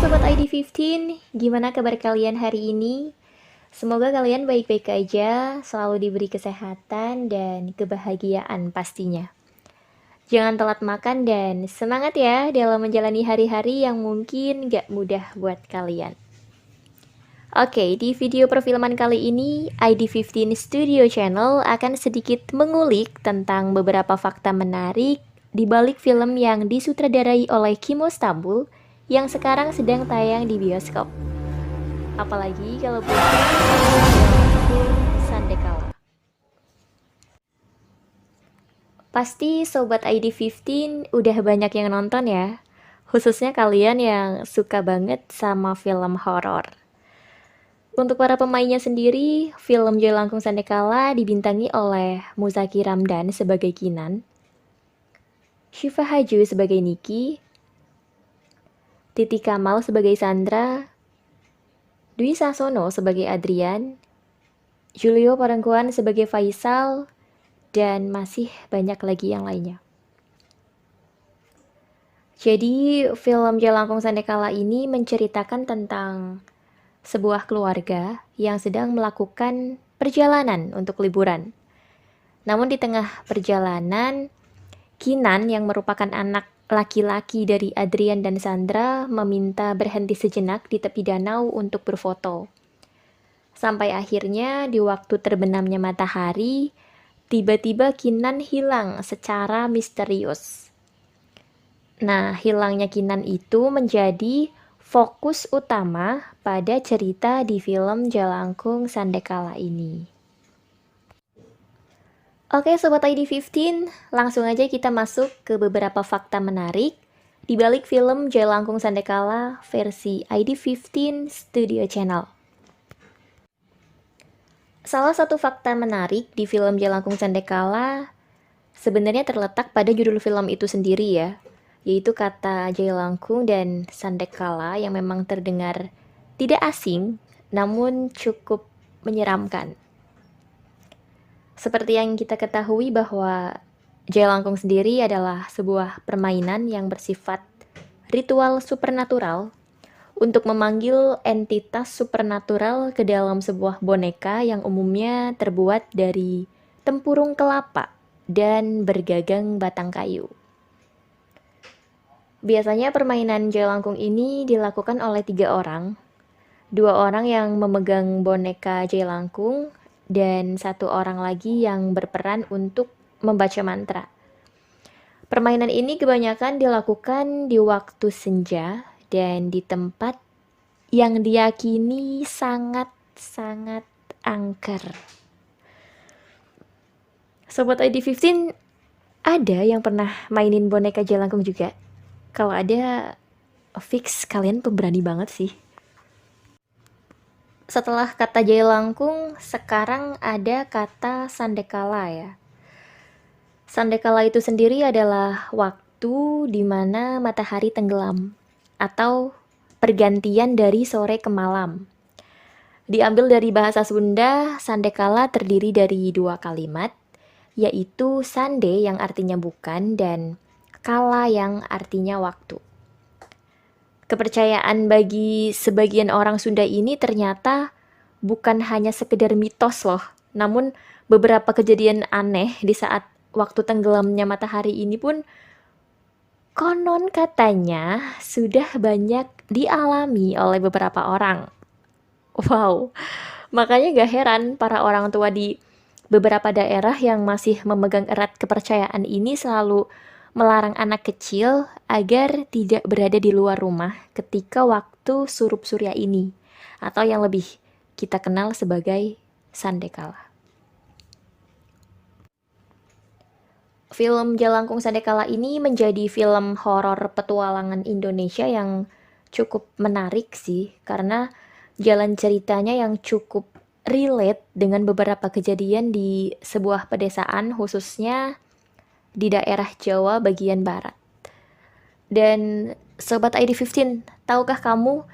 Sobat ID15, gimana kabar kalian hari ini? Semoga kalian baik-baik aja, selalu diberi kesehatan dan kebahagiaan pastinya. Jangan telat makan dan semangat ya dalam menjalani hari-hari yang mungkin gak mudah buat kalian. Oke, di video perfilman kali ini, ID15 Studio Channel akan sedikit mengulik tentang beberapa fakta menarik di balik film yang disutradarai oleh Kimo Stambul yang sekarang sedang tayang di bioskop. Apalagi kalau bukan Sandekala. Pasti Sobat ID15 udah banyak yang nonton ya, khususnya kalian yang suka banget sama film horor. Untuk para pemainnya sendiri, film Jelangkung Sandekala dibintangi oleh Muzaki Ramdan sebagai Kinan, Syifa Haju sebagai Niki, Titi Kamal sebagai Sandra, Dwi Sasono sebagai Adrian, Julio Parengkuan sebagai Faisal, dan masih banyak lagi yang lainnya. Jadi, film Jelangkung Sandekala ini menceritakan tentang sebuah keluarga yang sedang melakukan perjalanan untuk liburan. Namun di tengah perjalanan, Kinan yang merupakan anak laki-laki dari Adrian dan Sandra meminta berhenti sejenak di tepi danau untuk berfoto. Sampai akhirnya di waktu terbenamnya matahari, tiba-tiba Kinan hilang secara misterius. Nah, hilangnya Kinan itu menjadi fokus utama pada cerita di film Jelangkung Sandekala ini. Oke Sobat ID15, langsung aja kita masuk ke beberapa fakta menarik di balik film Jelangkung Sandekala versi ID15 Studio Channel. Salah satu fakta menarik di film Jelangkung Sandekala sebenarnya terletak pada judul film itu sendiri ya, yaitu kata Jelangkung dan Sandekala yang memang terdengar tidak asing, namun cukup menyeramkan. Seperti yang kita ketahui bahwa Jelangkung sendiri adalah sebuah permainan yang bersifat ritual supernatural untuk memanggil entitas supernatural ke dalam sebuah boneka yang umumnya terbuat dari tempurung kelapa dan bergagang batang kayu. Biasanya permainan Jelangkung ini dilakukan oleh 3 orang. 2 orang yang memegang boneka Jelangkung dan 1 orang lagi yang berperan untuk membaca mantra. Permainan ini kebanyakan dilakukan di waktu senja dan di tempat yang diyakini sangat-sangat angker. Sobat ID15, ada yang pernah mainin boneka Jelangkung juga? Kalau ada, fix kalian pemberani banget sih. Setelah kata Jelangkung, sekarang ada kata Sandekala ya. Sandekala itu sendiri adalah waktu di mana matahari tenggelam atau pergantian dari sore ke malam. Diambil dari bahasa Sunda, Sandekala terdiri dari 2 kalimat, yaitu sande yang artinya bukan dan kala yang artinya waktu. Kepercayaan bagi sebagian orang Sunda ini ternyata bukan hanya sekedar mitos loh, namun beberapa kejadian aneh di saat waktu tenggelamnya matahari ini pun konon katanya sudah banyak dialami oleh beberapa orang. Wow, makanya gak heran para orang tua di beberapa daerah yang masih memegang erat kepercayaan ini selalu melarang anak kecil agar tidak berada di luar rumah ketika waktu surup surya ini, atau yang lebih kita kenal sebagai Sandekala. Film Jelangkung Sandekala ini menjadi film horor petualangan Indonesia yang cukup menarik sih, karena jalan ceritanya yang cukup relate dengan beberapa kejadian di sebuah pedesaan, khususnya di daerah Jawa bagian barat. Dan Sobat ID15, tahukah kamu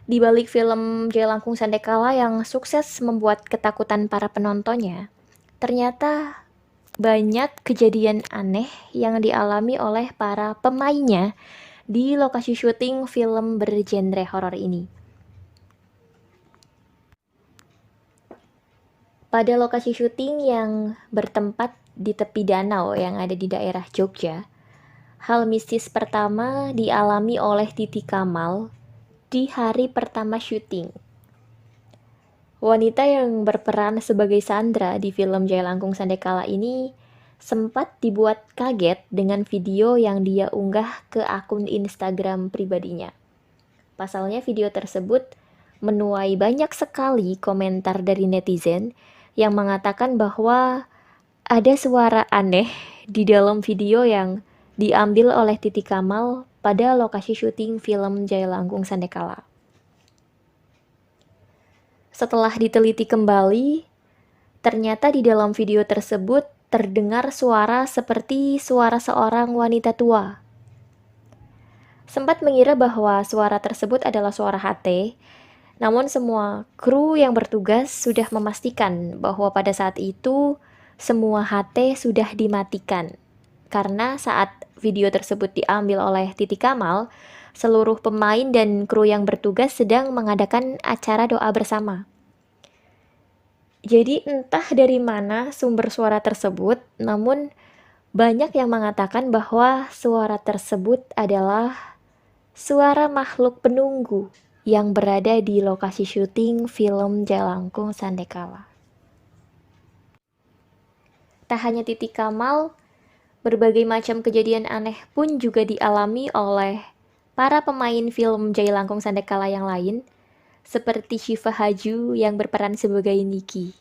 di balik film Jelangkung Sandekala yang sukses membuat ketakutan para penontonnya, ternyata banyak kejadian aneh yang dialami oleh para pemainnya di lokasi syuting film bergenre horor ini. Pada lokasi syuting yang bertempat di tepi danau yang ada di daerah Jogja, hal mistis pertama dialami oleh Titi Kamal di hari pertama syuting. Wanita yang berperan sebagai Sandra di film Jailangkung Sandekala ini sempat dibuat kaget dengan video yang dia unggah ke akun Instagram pribadinya. Pasalnya video tersebut menuai banyak sekali komentar dari netizen yang mengatakan bahwa ada suara aneh di dalam video yang diambil oleh Titi Kamal pada lokasi syuting film Jailangkung Sandekala. Setelah diteliti kembali, ternyata di dalam video tersebut terdengar suara seperti suara seorang wanita tua. Sempat mengira bahwa suara tersebut adalah suara HT, namun semua kru yang bertugas sudah memastikan bahwa pada saat itu semua HT sudah dimatikan. Karena saat video tersebut diambil oleh Titi Kamal, seluruh pemain dan kru yang bertugas sedang mengadakan acara doa bersama. Jadi entah dari mana sumber suara tersebut, namun banyak yang mengatakan bahwa suara tersebut adalah suara makhluk penunggu yang berada di lokasi syuting film Jailangkung Sandekala. Tak hanya Titi Kamal, berbagai macam kejadian aneh pun juga dialami oleh para pemain film Jailangkung Sandekala yang lain, seperti Syifa Haju yang berperan sebagai Niki.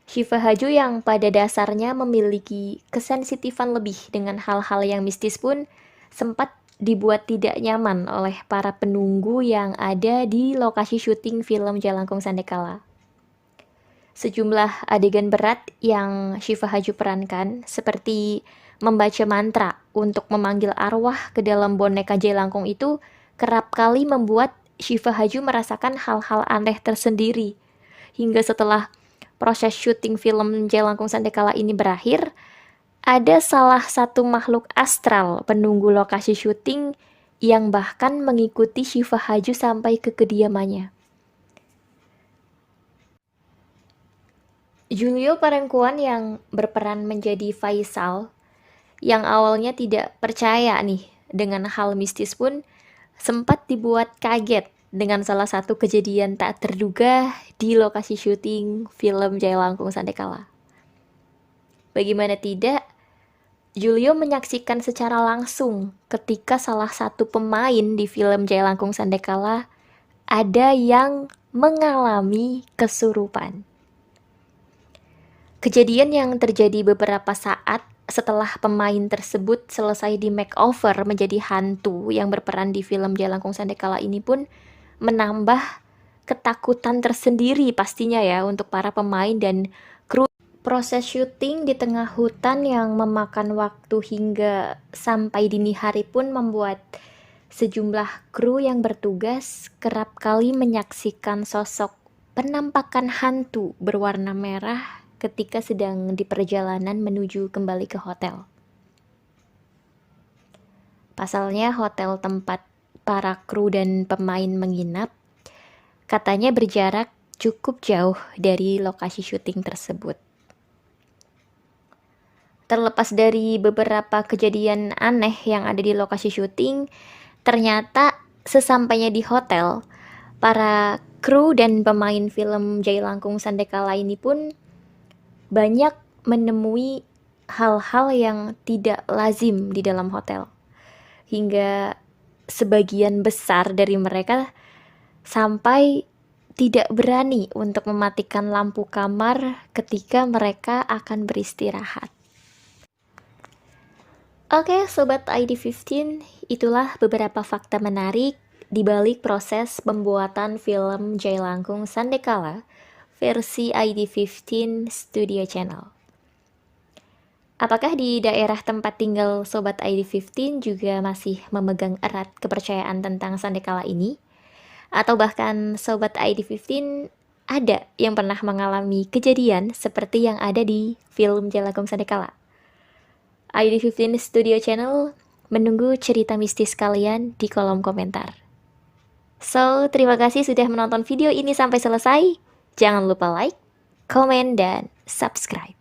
Syifa Haju yang pada dasarnya memiliki kesensitifan lebih dengan hal-hal yang mistis pun sempat dibuat tidak nyaman oleh para penunggu yang ada di lokasi syuting film Jailangkung Sandekala. Sejumlah adegan berat yang Syifa Haju perankan seperti membaca mantra untuk memanggil arwah ke dalam boneka Jailangkung itu kerap kali membuat Syifa Haju merasakan hal-hal aneh tersendiri. Hingga setelah proses syuting film Jailangkung Sandekala ini berakhir, ada salah satu makhluk astral penunggu lokasi syuting yang bahkan mengikuti Syifa Haju sampai ke kediamannya. Julio Parengkuan yang berperan menjadi Faisal, yang awalnya tidak percaya nih dengan hal mistis pun sempat dibuat kaget dengan salah satu kejadian tak terduga di lokasi syuting film Jailangkung Sandekala. Bagaimana tidak, Julio menyaksikan secara langsung ketika salah satu pemain di film Jailangkung Sandekala ada yang mengalami kesurupan. Kejadian yang terjadi beberapa saat setelah pemain tersebut selesai di makeover menjadi hantu yang berperan di film Jailangkung Sandekala ini pun menambah ketakutan tersendiri pastinya ya untuk para pemain dan kru. Proses syuting di tengah hutan yang memakan waktu hingga sampai dini hari pun membuat sejumlah kru yang bertugas kerap kali menyaksikan sosok penampakan hantu berwarna merah ketika sedang di perjalanan menuju kembali ke hotel. Pasalnya hotel tempat para kru dan pemain menginap katanya berjarak cukup jauh dari lokasi syuting tersebut. Terlepas dari beberapa kejadian aneh yang ada di lokasi syuting, ternyata sesampainya di hotel, para kru dan pemain film Jailangkung Sandekala ini pun banyak menemui hal-hal yang tidak lazim di dalam hotel. Hingga sebagian besar dari mereka sampai tidak berani untuk mematikan lampu kamar ketika mereka akan beristirahat. Oke, Sobat ID15, itulah beberapa fakta menarik di balik proses pembuatan film Jailangkung Sandekala versi ID15 Studio Channel. Apakah di daerah tempat tinggal Sobat ID15 juga masih memegang erat kepercayaan tentang Sandekala ini? Atau bahkan Sobat ID15 ada yang pernah mengalami kejadian seperti yang ada di film Jailangkung Sandekala? ID15 Studio Channel menunggu cerita mistis kalian di kolom komentar. So, terima kasih sudah menonton video ini sampai selesai. Jangan lupa like, komen, dan subscribe.